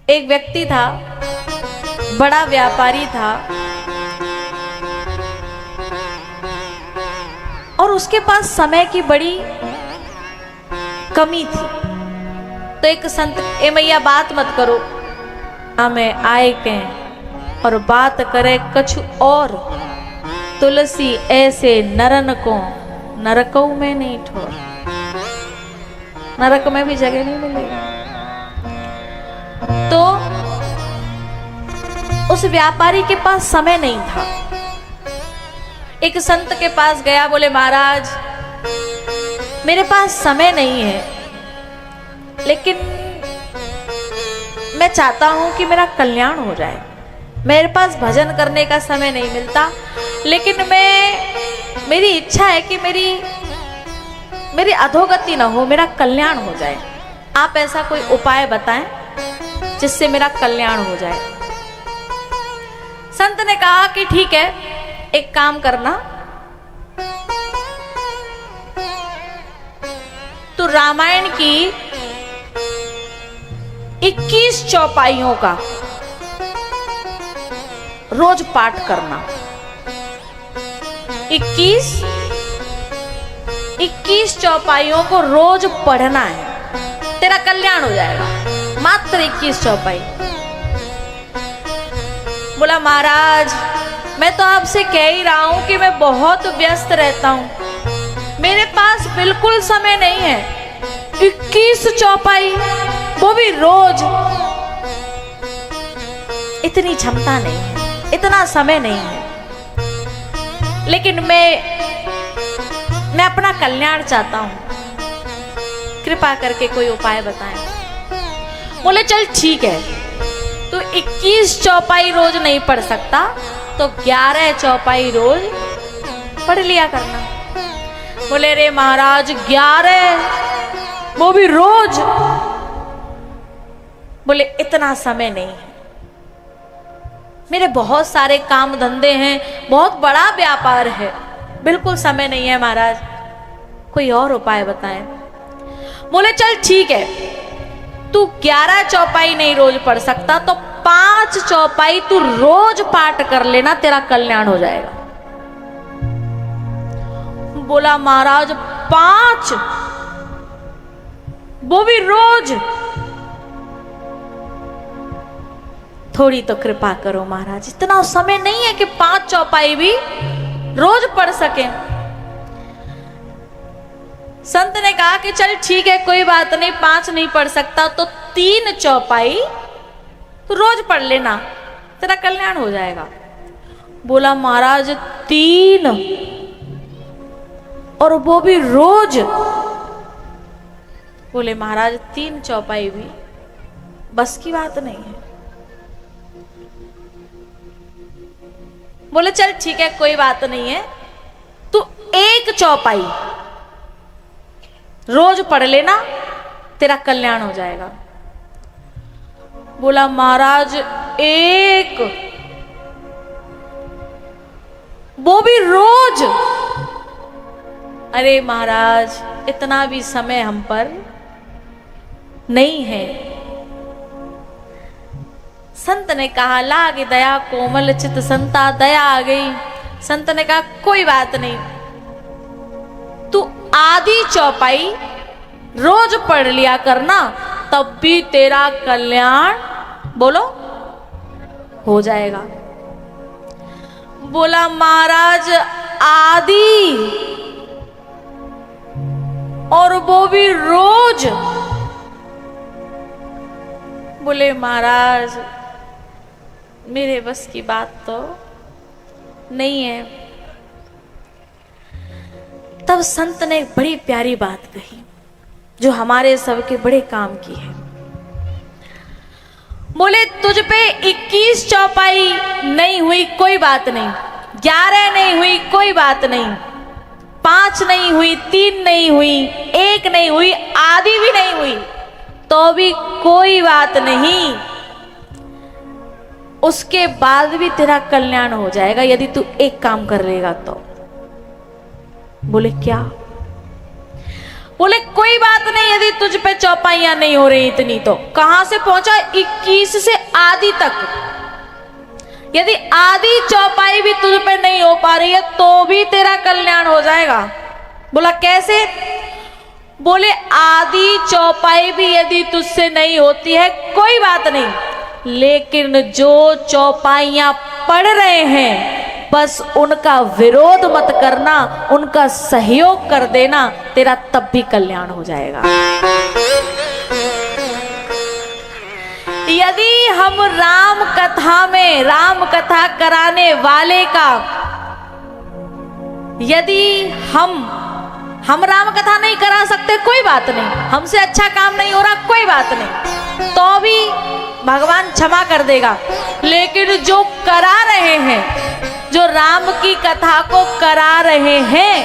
एक व्यक्ति था, बड़ा व्यापारी था, और उसके पास समय की बड़ी कमी थी। तो एक संत, ए मैया बात मत करो, हमें आए के और बात करे कछु और, तुलसी ऐसे नरन को नरकों में नहीं ठोर, नरक में भी जगह नहीं मिलेगी। तो उस व्यापारी के पास समय नहीं था। एक संत के पास गया, बोले महाराज मेरे पास समय नहीं है, लेकिन मैं चाहता हूं कि मेरा कल्याण हो जाए। मेरे पास भजन करने का समय नहीं मिलता, लेकिन मेरी इच्छा है कि मेरी अधोगति ना हो, मेरा कल्याण हो जाए। आप ऐसा कोई उपाय बताएं जिससे मेरा कल्याण हो जाए। संत ने कहा कि ठीक है, एक काम करना, तो रामायण की 21 चौपाइयों का रोज पाठ करना। 21 चौपाइयों को रोज पढ़ना है, तेरा कल्याण हो जाएगा। मात्र 21 चौपाई। बोला महाराज मैं तो आपसे कह ही रहा हूं कि मैं बहुत व्यस्त रहता हूं, मेरे पास बिल्कुल समय नहीं है। 21 चौपाई, वो भी रोज, इतनी क्षमता नहीं है, इतना समय नहीं है। लेकिन मैं अपना कल्याण चाहता हूं, कृपा करके कोई उपाय बताएं। बोले चल ठीक है, तो 21 चौपाई रोज नहीं पढ़ सकता तो 11 चौपाई रोज पढ़ लिया करना। बोले रे महाराज 11, वो भी रोज? बोले इतना समय नहीं है, मेरे बहुत सारे काम धंधे हैं, बहुत बड़ा व्यापार है, बिल्कुल समय नहीं है महाराज, कोई और उपाय बताएं। बोले चल ठीक है, तू 11 चौपाई नहीं रोज पढ़ सकता तो 5 चौपाई तू रोज पाठ कर लेना, तेरा कल्याण हो जाएगा। बोला महाराज 5, वो भी रोज? थोड़ी तो कृपा करो महाराज, इतना समय नहीं है कि 5 चौपाई भी रोज पढ़ सके। संत ने कहा कि चल ठीक है, कोई बात नहीं, 5 नहीं पढ़ सकता तो 3 चौपाई तो रोज पढ़ लेना, तेरा कल्याण हो जाएगा। बोला महाराज 3, और वो भी रोज? बोले महाराज 3 चौपाई भी बस की बात नहीं है। बोले चल ठीक है, कोई बात नहीं है, तू 1 चौपाई रोज पढ़ लेना, तेरा कल्याण हो जाएगा। बोला महाराज 1, वो भी रोज? अरे महाराज इतना भी समय हम पर नहीं है। संत ने कहा लागे दया कोमल चित संता, दया आ गई। संत ने कहा कोई बात नहीं, तू आधी चौपाई रोज पढ़ लिया करना, तब भी तेरा कल्याण, बोलो, हो जाएगा। बोला महाराज आधी, और वो भी रोज? बोले महाराज मेरे बस की बात तो नहीं है। तब संत ने एक बड़ी प्यारी बात कही जो हमारे सबके बड़े काम की है। बोले तुझ पे 21 चौपाई नहीं हुई कोई बात नहीं, 11 नहीं हुई कोई बात नहीं, 5 नहीं हुई, 3 नहीं हुई, 1 नहीं हुई, आधी भी नहीं हुई, तो भी कोई बात नहीं, उसके बाद भी तेरा कल्याण हो जाएगा यदि तू एक काम कर लेगा तो। बोले क्या? बोले कोई बात नहीं, यदि तुझ पे चौपाइयां नहीं हो रही इतनी तो। कहां से पहुंचा? 21 से आदि तक। यदि आदि चौपाई भी तुझ पे नहीं हो पा रही है तो भी तेरा कल्याण हो जाएगा। बोला कैसे? बोले आदि चौपाई भी यदि तुझसे नहीं होती है कोई बात नहीं, लेकिन जो चौपाइयां पढ़ रहे हैं बस उनका विरोध मत करना, उनका सहयोग कर देना, तेरा तब भी कल्याण हो जाएगा। यदि हम राम कथा में, राम कथा कराने वाले का, यदि हम राम कथा नहीं करा सकते कोई बात नहीं, हमसे अच्छा काम नहीं हो रहा कोई बात नहीं, तो भी भगवान क्षमा कर देगा। लेकिन जो करा रहे हैं, जो राम की कथा को करा रहे हैं,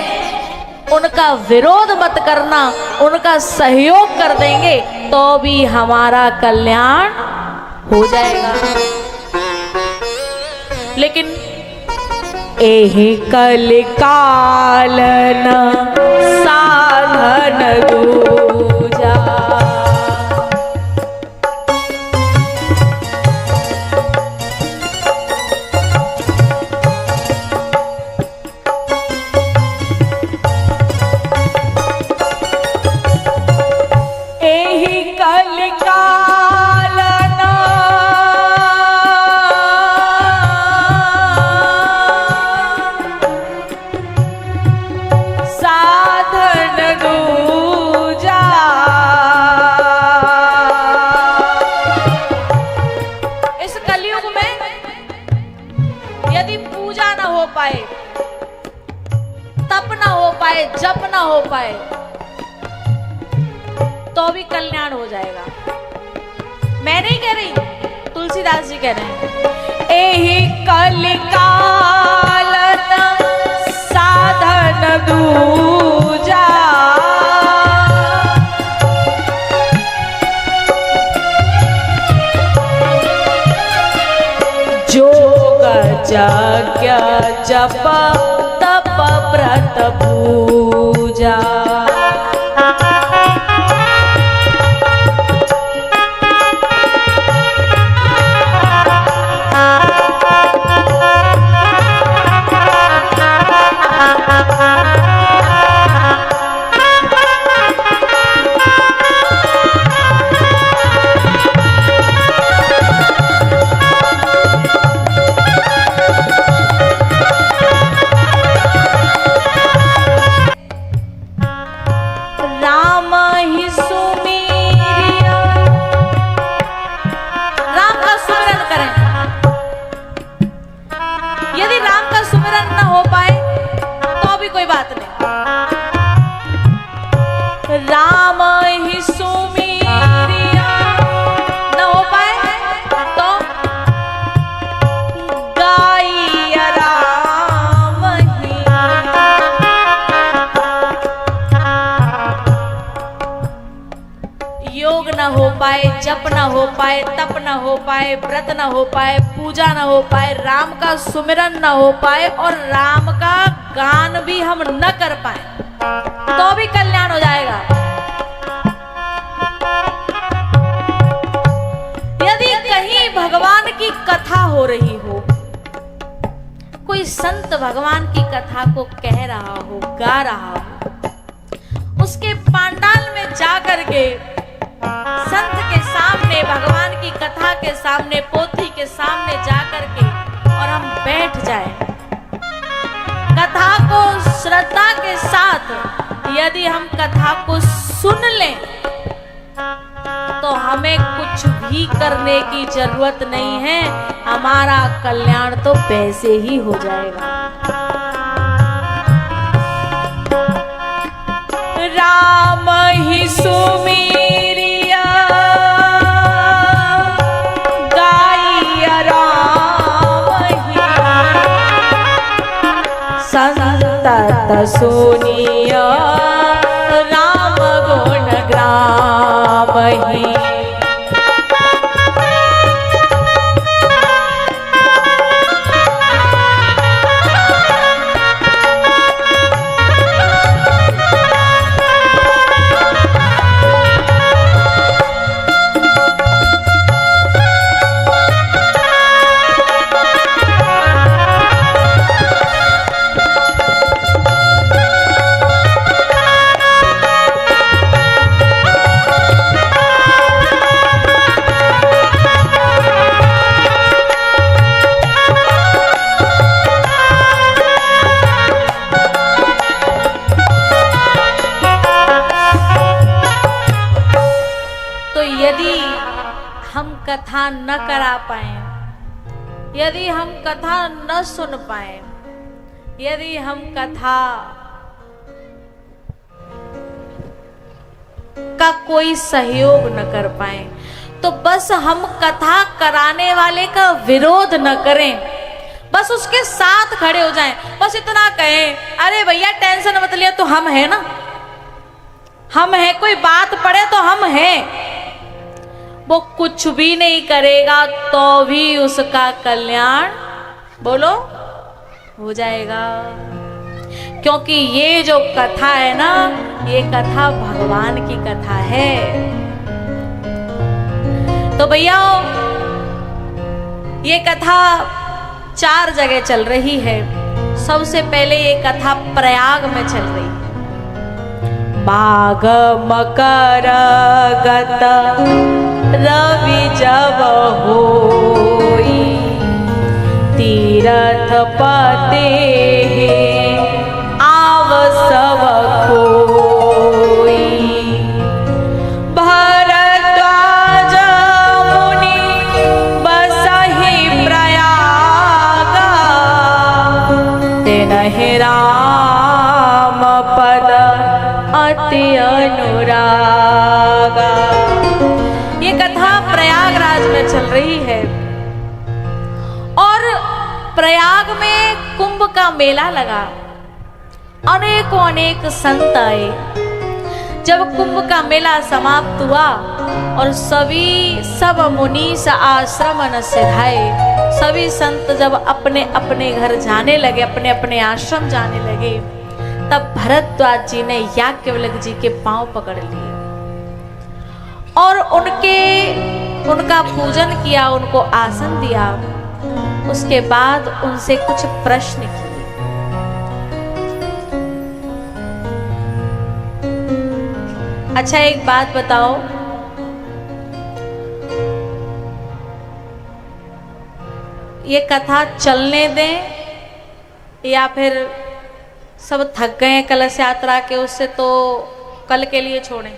उनका विरोध मत करना, उनका सहयोग कर देंगे तो भी हमारा कल्याण हो जाएगा। लेकिन एहि कलिकालन साधन दूजा। एहि कलिकालन साधन दूजा। इस कलयुग में यदि पूजा ना हो पाए, तप ना हो पाए, जप ना हो पाए तो भी कल्याण हो जाएगा। मैं नहीं कह रही, तुलसीदास जी कह रहे हैं। एहि कलिकालन साधन दूजा। जोग यज्ञ जप तप व्रत पूजा। राम ही सुमिरिया, राम का सुमिरन करें। यदि राम का सुमिरन न हो पाए तो भी कोई बात नहीं। राम ही सुमिरिया न हो पाए तो गाइया राम ही। योग न हो पाए, जप न हो पाए, तप न हो पाए, व्रत न हो पाए, पूजा न हो पाए, राम का सुमिरन न हो पाए और राम का गान भी हम न कर पाए तो भी कल्याण हो जाएगा। यदि कहीं भगवान की कथा हो रही हो, कोई संत भगवान की कथा को कह रहा हो, गा रहा हो, उसके पांडाल में जाकर के संत के सामने, भगवान की कथा के सामने, पोथी के सामने जाकर के और हम बैठ जाएं, कथा को श्रद्धा के साथ यदि हम कथा को सुन लें तो हमें कुछ भी करने की जरूरत नहीं है, हमारा कल्याण तो वैसे ही हो जाएगा। राम ही सुमिरिया गाइया राम ही। संतत सुनिया राम गुण ग्राम ही। कथा न करा पाए, यदि हम कथा न सुन पाए, यदि हम कथा का कोई सहयोग न कर पाए, तो बस हम कथा कराने वाले का विरोध न करें, बस उसके साथ खड़े हो जाएं, बस इतना कहें, अरे भैया टेंशन मत लिया, तो हम है ना, हम है, कोई बात पड़े तो हम हैं। वो कुछ भी नहीं करेगा तो भी उसका कल्याण बोलो हो जाएगा, क्योंकि ये जो कथा है ना, ये कथा भगवान की कथा है। तो भैया ये कथा 4 जगह चल रही है। सबसे पहले ये कथा प्रयाग में चल रही है। माघ मकर गत रवि जब होई, तीरथ पते आव सब कोई, भरद्वाज मुनि बसहि प्रयाग, तेनहि राम पद अति अनुरागा। ये कथा प्रयागराज में चल रही है और प्रयाग में कुंभ का मेला लगा, अनेकों अनेक संत आए। जब कुंभ का मेला समाप्त हुआ और सब मुनीस आश्रम न सिधाए, सभी संत जब अपने अपने घर जाने लगे, अपने अपने आश्रम जाने लगे, तब भरद्वाज जी ने याज्ञवल्क्य जी के पांव पकड़ लिए और उनका पूजन किया, उनको आसन दिया। उसके बाद उनसे कुछ प्रश्न किए। अच्छा एक बात बताओ, ये कथा चलने दें या फिर सब थक गए कलश यात्रा के उससे, तो कल के लिए छोड़ें?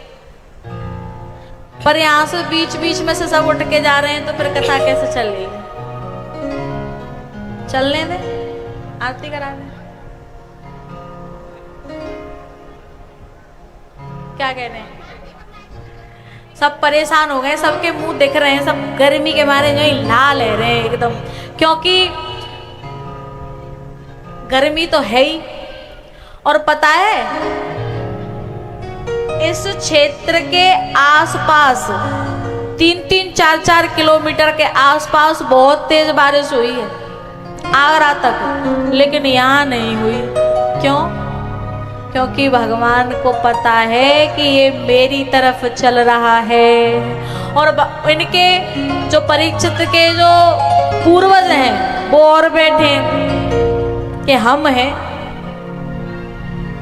पर यहां से बीच बीच में से सब उठ के जा रहे हैं, तो फिर कथा कैसे चल रही है? चलने दें, आरती करा दें। क्या कह रहे हैं? सब परेशान हो गए, सबके मुंह दिख रहे हैं, सब गर्मी के मारे जो लाल है रहे एकदम, क्योंकि गर्मी तो है ही। और पता है इस क्षेत्र के आसपास 3-3, 4-4 किलोमीटर के आसपास बहुत तेज बारिश हुई है आगरा तक, लेकिन यहाँ नहीं हुई। क्यों? क्योंकि भगवान को पता है कि ये मेरी तरफ चल रहा है। और इनके जो परीक्षित के जो पूर्वज हैं वो और बैठे कि हम हैं,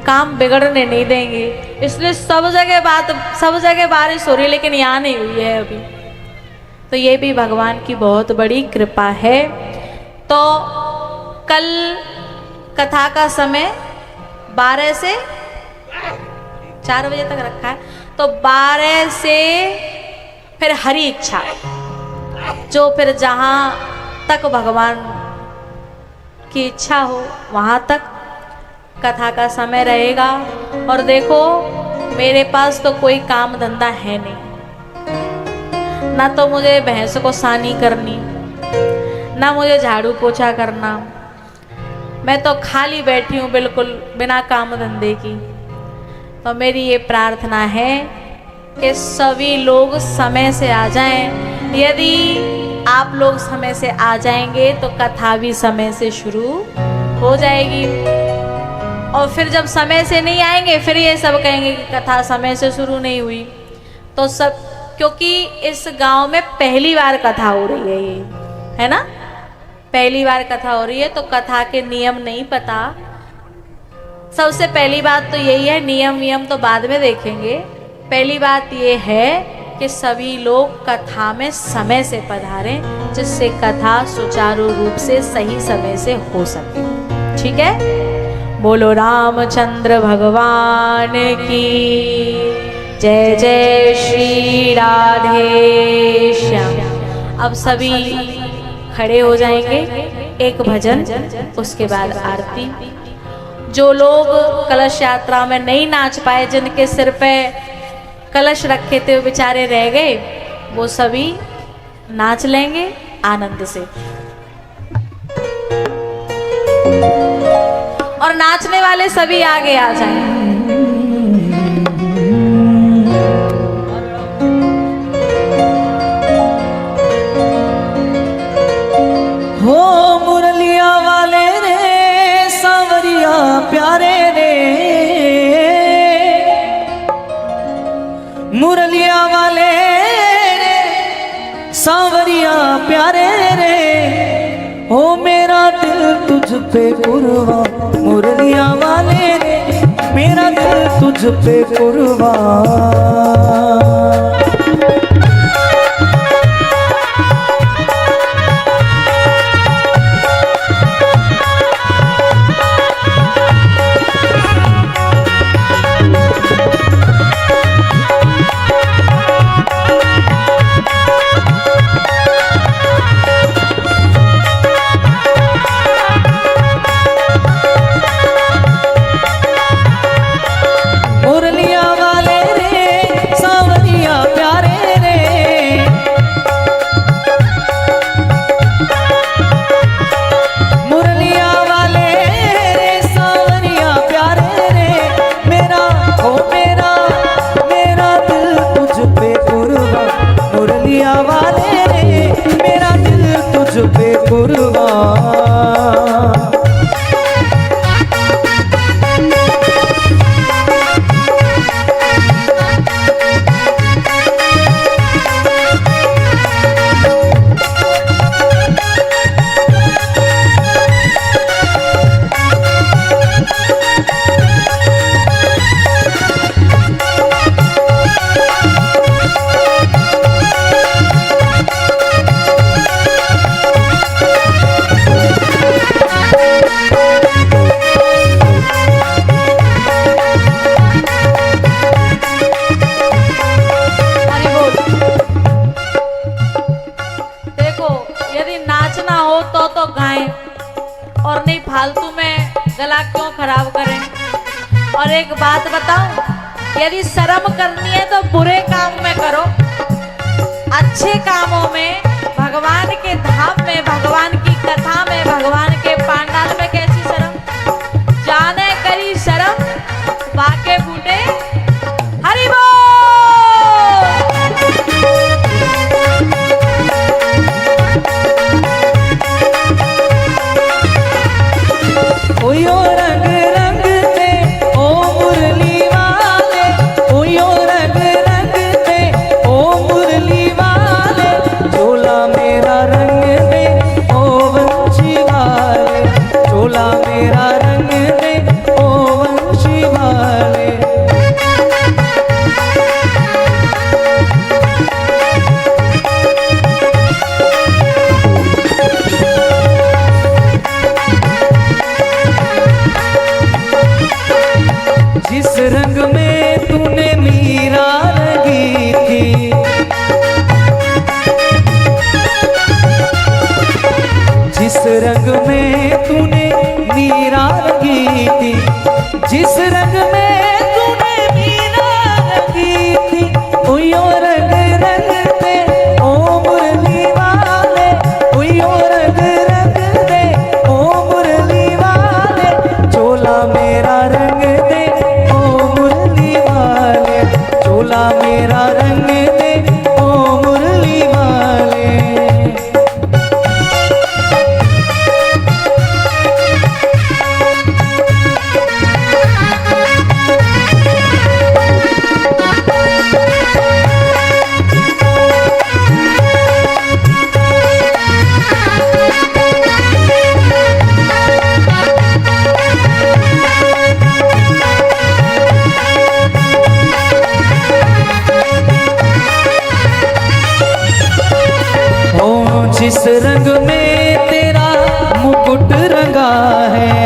काम बिगड़ने नहीं देंगे, इसलिए सब जगह बारिश हो रही है, लेकिन यहाँ नहीं हुई है अभी। तो ये भी भगवान की बहुत बड़ी कृपा है। तो कल कथा का समय 12 से 4 बजे तक रखा है, तो 12 से फिर हरी इच्छा, जो फिर जहाँ तक भगवान की इच्छा हो वहाँ तक कथा का समय रहेगा। और देखो मेरे पास तो कोई काम धंधा है नहीं, ना तो मुझे भैंस को सानी करनी, ना मुझे झाड़ू पोछा करना, मैं तो खाली बैठी हूँ बिल्कुल बिना काम धंधे की। तो मेरी ये प्रार्थना है कि सभी लोग समय से आ जाएं। यदि आप लोग समय से आ जाएंगे तो कथा भी समय से शुरू हो जाएगी, और फिर जब समय से नहीं आएंगे फिर ये सब कहेंगे कि कथा समय से शुरू नहीं हुई। तो सब, क्योंकि इस गांव में पहली बार कथा हो रही है, ये है ना, पहली बार कथा हो रही है, तो कथा के नियम नहीं पता। सबसे पहली बात तो यही है, नियम तो बाद में देखेंगे। पहली बात ये है कि सभी लोग कथा में समय से पधारें, जिससे कथा सुचारू रूप से सही समय से हो सके। ठीक है? बोलो रामचंद्र भगवान की जय। जय श्री राधे श्याम। अब सभी खड़े हो जाएंगे, एक भजन, उसके बाद आरती। जो लोग कलश यात्रा में नहीं नाच पाए, जिनके सिर पे कलश रखे थे वो बेचारे रह गए, वो सभी नाच लेंगे आनंद से। और नाचने वाले सभी आगे आ जाएं। हो मुरलिया वाले रे सांवरिया प्यारे रे, मुरलिया वाले रे सांवरिया प्यारे रे, ओ मेरा दिल तुझ पे कुर्बान, मुरलिया वाले रे मेरा दिल तुझ पे कुर्बान। तो गाएं, और नहीं फालतू में गला क्यों खराब करें। और एक बात बताऊं, यदि शर्म करनी है तो बुरे काम में करो, अच्छे कामों में, भगवान के धाम में, भगवान की कथा में, भगवान के पांडाल में कैसी शर्म। जाने करी शर्म बाके बूटे हरि बोल। ओयो रंग रंग ते ओ मुरली वाले, ओयो रंग रंग ते ओ मुरली वाले, चोला मेरा रंग दे ओ वंशी वाले, चोला मेरा रंग दे ओ वंशी वाले। जिस रंग में तूने मीरा रंगी थी, जिस रंग में तूने मीरा रंगी थी, जिस रंग में तूने मीरा रंगी थी, ओयो रंग रंग दे ओ मुरली वाले, ओयो रंग रंग दे ओ मुरली वाले, चोला मेरा रंग दे ओ मुरली वाले, चोला मेरा रंग दे ओ मुरली वाले। जिस रंग में तेरा मुकुट रंगा है,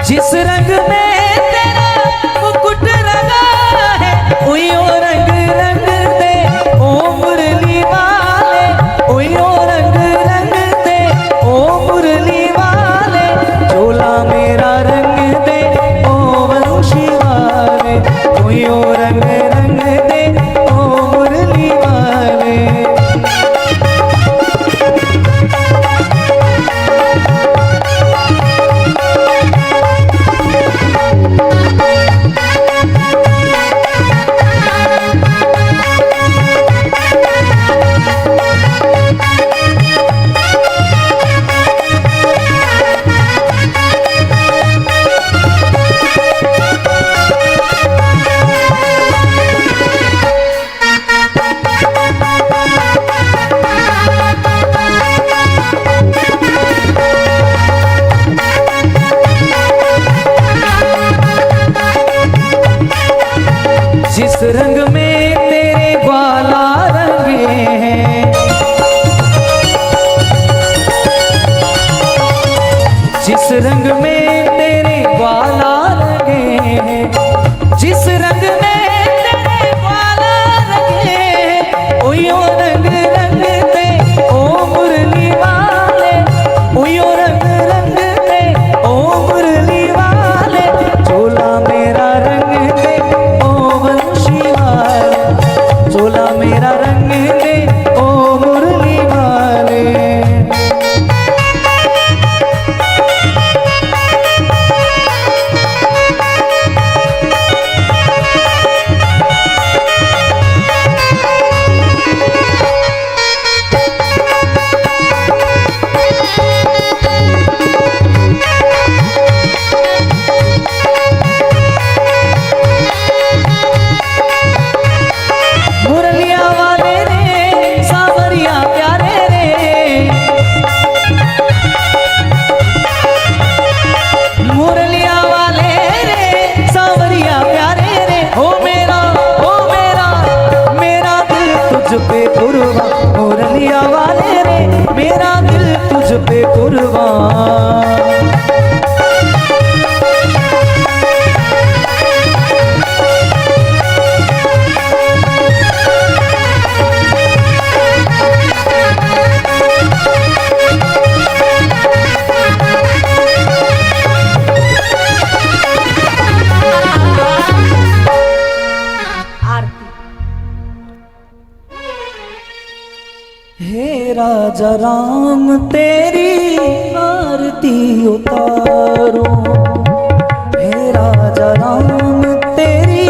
जिस रंग में तेरा मुकुट लगा है, उयो रंग रंग दे ओ मुरली वाले, उयो रंग रंग दे ओ मुरली वाले, चोला मेरा रंग दे ओ वंशी वाले, उयो रंग रंग दे ओ मुरली वाले। जिस रंग में तेरे ग्वाला रंगे हैं, जिस रंग में तेरे ग्वाला रंगे हैं, जिस रंग में तेरे ग्वाला रंगे हैं, उयो रंग रंग दे ओ मुरली वाले, उयो रंग रंग दे ओ मुरली वाले, चोला मेरा रंग दे ओ वंशी वाले, चोला मेरा रंग दे ओ मुरली वाले। मुरलिया वाले रे सावरिया प्यारे रे, मुरलिया वाले रे सावरिया प्यारे रे, हो मेरा मेरा दिल तुझ पे कुर्बान, मुरलिया वाले रे मेरा दिल तुझ पे कुर्बान। हे राजा राम तेरी आरती उतारो, हे राजा राम तेरी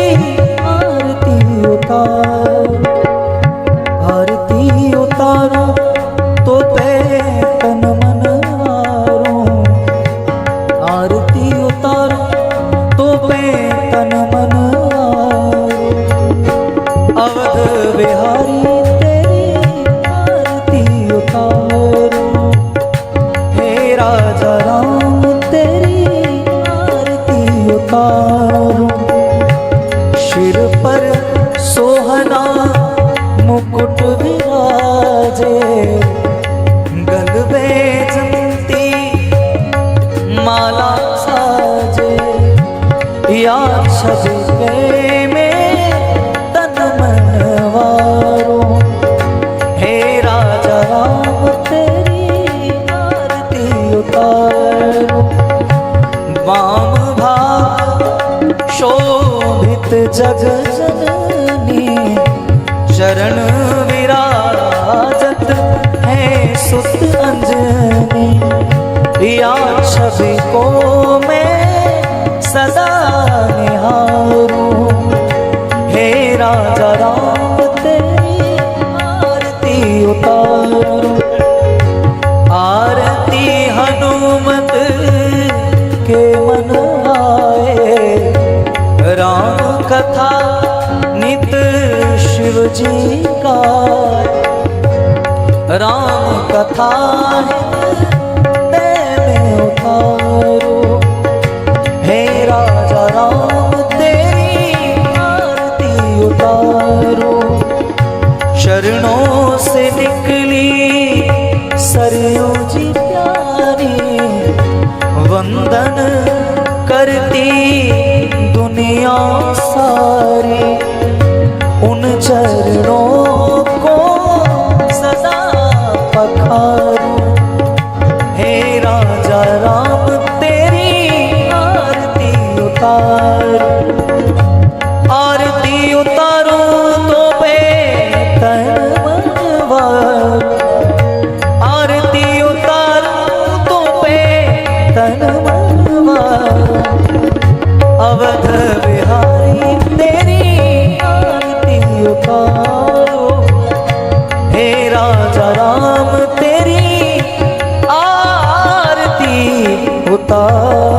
आरती उतारो, आरती उतारो तो ते तन मन हारो, आरती उतारो तो पे तन मन हारो, अवध बिहारी राजा राम तेरी आरती उतारो, सिर पर सोहना मुकुट विराजे, गल में जमती माला साजे, या छवि में तन मन वारो, हे राजा राम तेरी उतारो, वाम भाग शोभित जग जननी, चरण विराजत है सुत अंजनी, या छवि को मैं सदा निहारूं, हे राजा राम तेरी आरती उतारो, आरती हनुमत के मन आए, राम कथा नित शिव जी का, राम कथा में उतारो, हे राजा राम तेरी आरती उतारो, शरणों से निकली सरयू जी प्यारी, वंदन करती दुनिया सारी, उन चरणों को सदा पखारूं। हे राजा राम तेरी आरती उतारूं, आरती उतारूं तो बेतन मनवारूं, आरती उतारूं तो बेतन मनवारूं। अवध बिहारी तेरी आरती उतारो, हे राजा राम तेरी आरती उतारो।